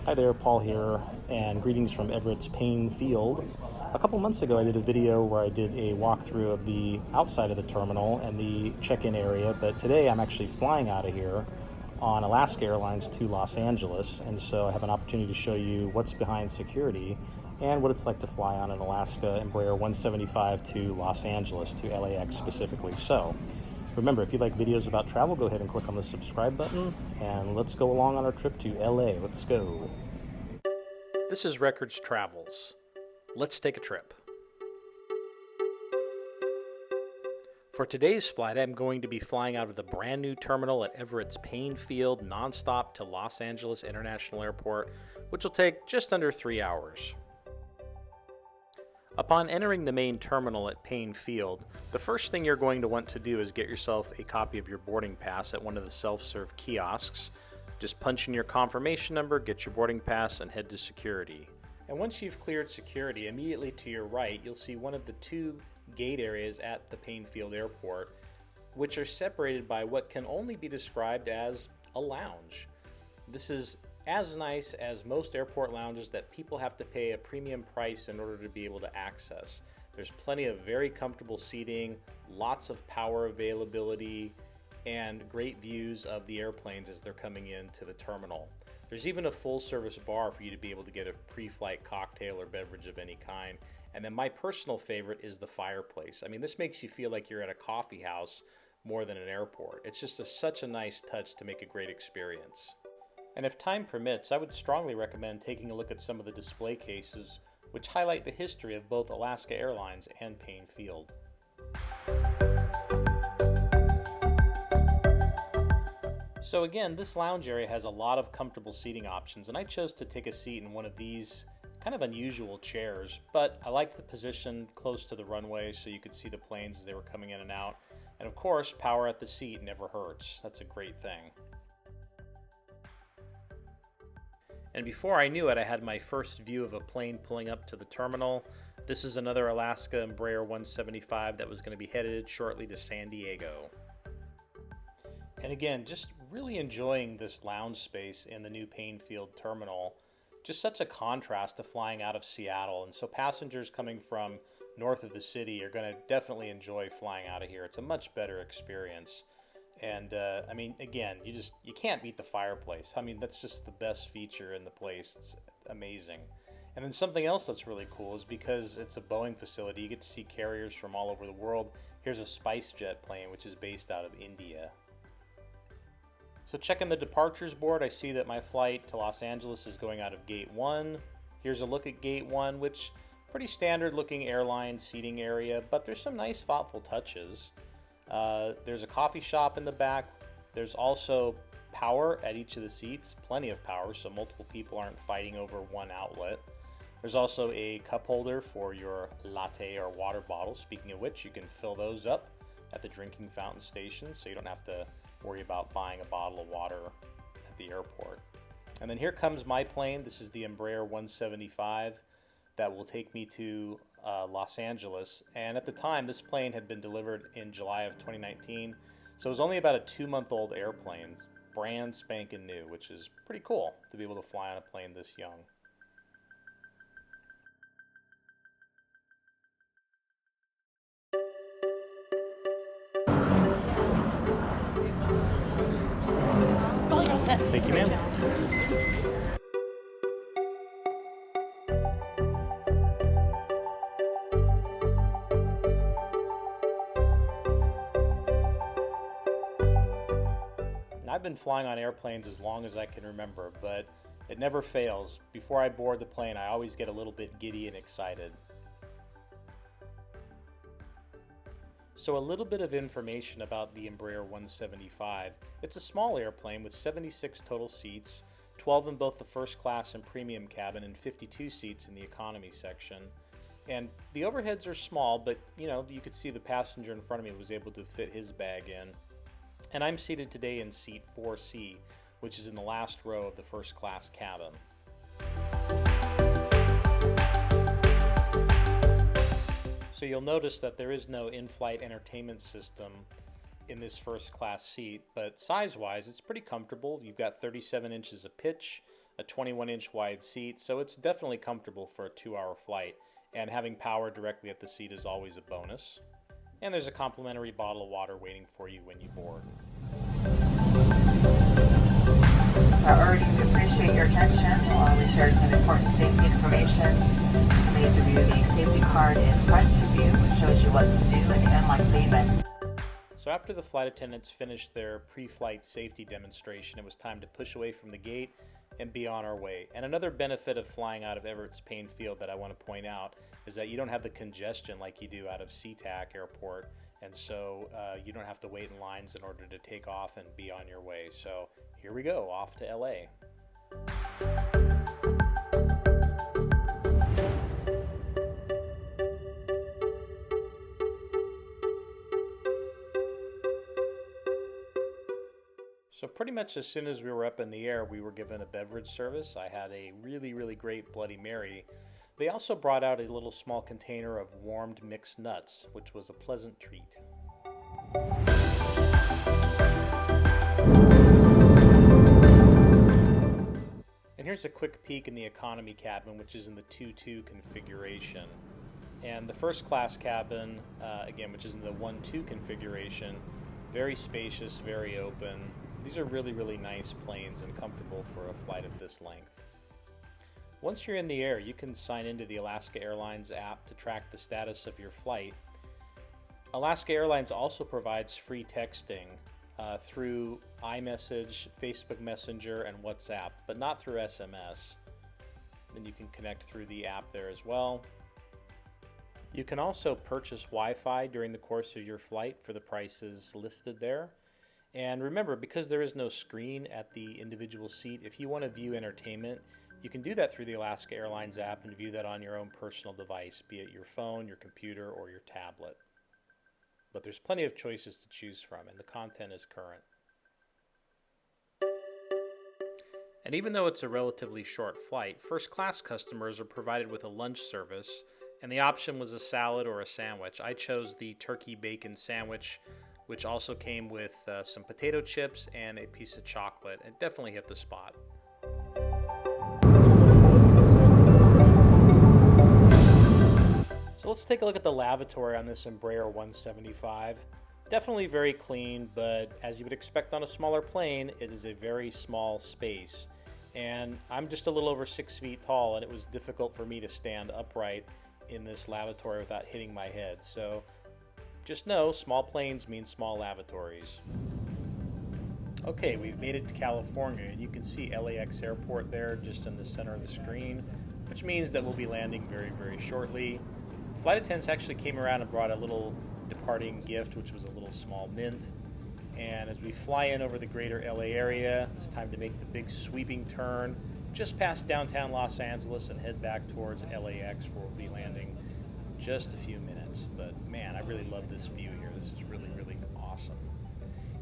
Hi there, Paul here, and greetings from Everett's Paine Field. A couple months ago, I did a video where I did a walkthrough of the outside of the terminal and the check-in area, but today I'm actually flying out of here on Alaska Airlines to Los Angeles, and so I have an opportunity to show you what's behind security and what it's like to fly on an Alaska Embraer 175 to Los Angeles, to LAX specifically. So, remember, if you like videos about travel, go ahead and click on the subscribe button, and let's go along on our trip to LA. Let's go. This is Records Travels. Let's take a trip. For today's flight, I'm going to be flying out of the brand new terminal at Everett's Paine Field nonstop to Los Angeles International Airport, which will take just under 3 hours. Upon entering the main terminal at Paine Field, the first thing you're going to want to do is get yourself a copy of your boarding pass at one of the self-serve kiosks. Just punch in your confirmation number, get your boarding pass, and head to security. And once you've cleared security, immediately to your right, you'll see one of the two gate areas at the Paine Field Airport, which are separated by what can only be described as a lounge. This is as nice as most airport lounges that people have to pay a premium price in order to be able to access. There's plenty of very comfortable seating, lots of power availability, and great views of the airplanes as they're coming into the terminal. There's even a full-service bar for you to be able to get a pre-flight cocktail or beverage of any kind. And then my personal favorite is the fireplace. I mean, this makes you feel like you're at a coffee house more than an airport. It's just such a nice touch to make a great experience. And if time permits, I would strongly recommend taking a look at some of the display cases which highlight the history of both Alaska Airlines and Paine Field. So again, this lounge area has a lot of comfortable seating options, and I chose to take a seat in one of these kind of unusual chairs, but I liked the position close to the runway so you could see the planes as they were coming in and out. And of course, power at the seat never hurts. That's a great thing. And before I knew it, I had my first view of a plane pulling up to the terminal. This is another Alaska Embraer 175 that was going to be headed shortly to San Diego. And again, just really enjoying this lounge space in the new Paine Field terminal. Just such a contrast to flying out of Seattle. And so passengers coming from north of the city are going to definitely enjoy flying out of here. It's a much better experience. And I mean, again, you can't beat the fireplace. I mean, that's just the best feature in the place. It's amazing. And then something else that's really cool is because it's a Boeing facility, you get to see carriers from all over the world. Here's a SpiceJet plane, which is based out of India. So checking the departures board, I see that my flight to Los Angeles is going out of Gate 1. Here's a look at Gate 1, which pretty standard looking airline seating area, but there's some nice thoughtful touches. There's a coffee shop in the back. There's also power at each of the seats, plenty of power, so multiple people aren't fighting over one outlet. There's also a cup holder for your latte or water bottle. Speaking of which, you can fill those up at the drinking fountain station, so you don't have to worry about buying a bottle of water at the airport. And then here comes my plane. This is the Embraer 175 that will take me to Los Angeles. And at the time, this plane had been delivered in July of 2019, so it was only about a 2-month-old airplane, brand spanking new, which is pretty cool to be able to fly on a plane this young. Well, you're all set. Thank you, ma'am. I've been flying on airplanes as long as I can remember, but it never fails. Before I board the plane, I always get a little bit giddy and excited. So a little bit of information about the Embraer 175. It's a small airplane with 76 total seats, 12 in both the first class and premium cabin, and 52 seats in the economy section. And the overheads are small, but you could see the passenger in front of me was able to fit his bag in. And I'm seated today in seat 4C, which is in the last row of the first class cabin. So you'll notice that there is no in-flight entertainment system in this first class seat, but size-wise it's pretty comfortable. You've got 37 inches of pitch, a 21-inch wide seat, so it's definitely comfortable for a 2-hour flight, and having power directly at the seat is always a bonus. And there's a complimentary bottle of water waiting for you when you board. Priority, we appreciate your attention while we share some important safety information. Please review the safety card in front of you, which shows you what to do in the unlikely event. So after the flight attendants finished their pre-flight safety demonstration, it was time to push away from the gate and be on our way. And another benefit of flying out of Everett's Paine Field that I want to point out is that you don't have the congestion like you do out of SeaTac Airport, and so you don't have to wait in lines in order to take off and be on your way. So here we go, off to LA. So pretty much as soon as we were up in the air, we were given a beverage service. I had a really, really great Bloody Mary. They also brought out a little small container of warmed mixed nuts, which was a pleasant treat. And here's a quick peek in the economy cabin, which is in the 2-2 configuration. And the first class cabin, again, which is in the 1-2 configuration, very spacious, very open. These are really, really nice planes and comfortable for a flight of this length. Once you're in the air, you can sign into the Alaska Airlines app to track the status of your flight. Alaska Airlines also provides free texting through iMessage, Facebook Messenger, and WhatsApp, but not through SMS. Then you can connect through the app there as well. You can also purchase Wi-Fi during the course of your flight for the prices listed there. And remember, because there is no screen at the individual seat, if you want to view entertainment, you can do that through the Alaska Airlines app and view that on your own personal device, be it your phone, your computer, or your tablet. But there's plenty of choices to choose from, and the content is current. And even though it's a relatively short flight, first class customers are provided with a lunch service, and the option was a salad or a sandwich. I chose the turkey bacon sandwich, which also came with some potato chips and a piece of chocolate. It definitely hit the spot. So let's take a look at the lavatory on this Embraer 175. Definitely very clean, but as you would expect on a smaller plane, it is a very small space. And I'm just a little over 6 feet tall, and it was difficult for me to stand upright in this lavatory without hitting my head. So just know, small planes mean small lavatories. Okay, we've made it to California, and you can see LAX Airport there just in the center of the screen, which means that we'll be landing very, very shortly. Flight attendants actually came around and brought a little departing gift, which was a little small mint. And as we fly in over the greater LA area, it's time to make the big sweeping turn just past downtown Los Angeles and head back towards LAX, where we'll be landing in just a few minutes. But man, I really love this view here. This is really, really awesome.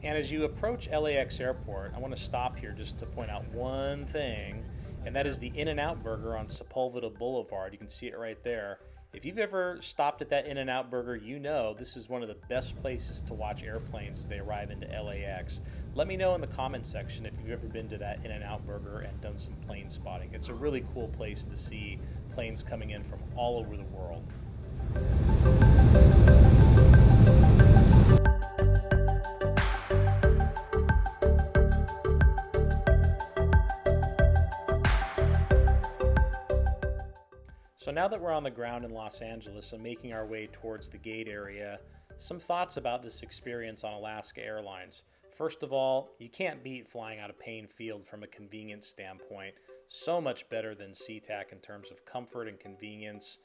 And as you approach LAX Airport, I want to stop here just to point out one thing, and that is the In-N-Out Burger on Sepulveda Boulevard. You can see it right there. If you've ever stopped at that In-N-Out Burger, you know this is one of the best places to watch airplanes as they arrive into LAX. Let me know in the comment section if you've ever been to that In-N-Out Burger and done some plane spotting. It's a really cool place to see planes coming in from all over the world. So now that we're on the ground in Los Angeles and making our way towards the gate area, some thoughts about this experience on Alaska Airlines. First of all, you can't beat flying out of Paine Field from a convenience standpoint. So much better than SeaTac in terms of comfort and convenience.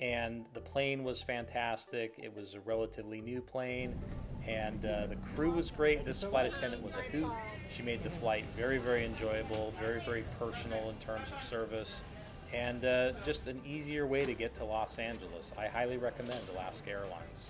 And the plane was fantastic. It was a relatively new plane, and the crew was great. This flight attendant was a hoot. She made the flight very, very enjoyable, very, very personal in terms of service, and just an easier way to get to Los Angeles. I highly recommend Alaska Airlines.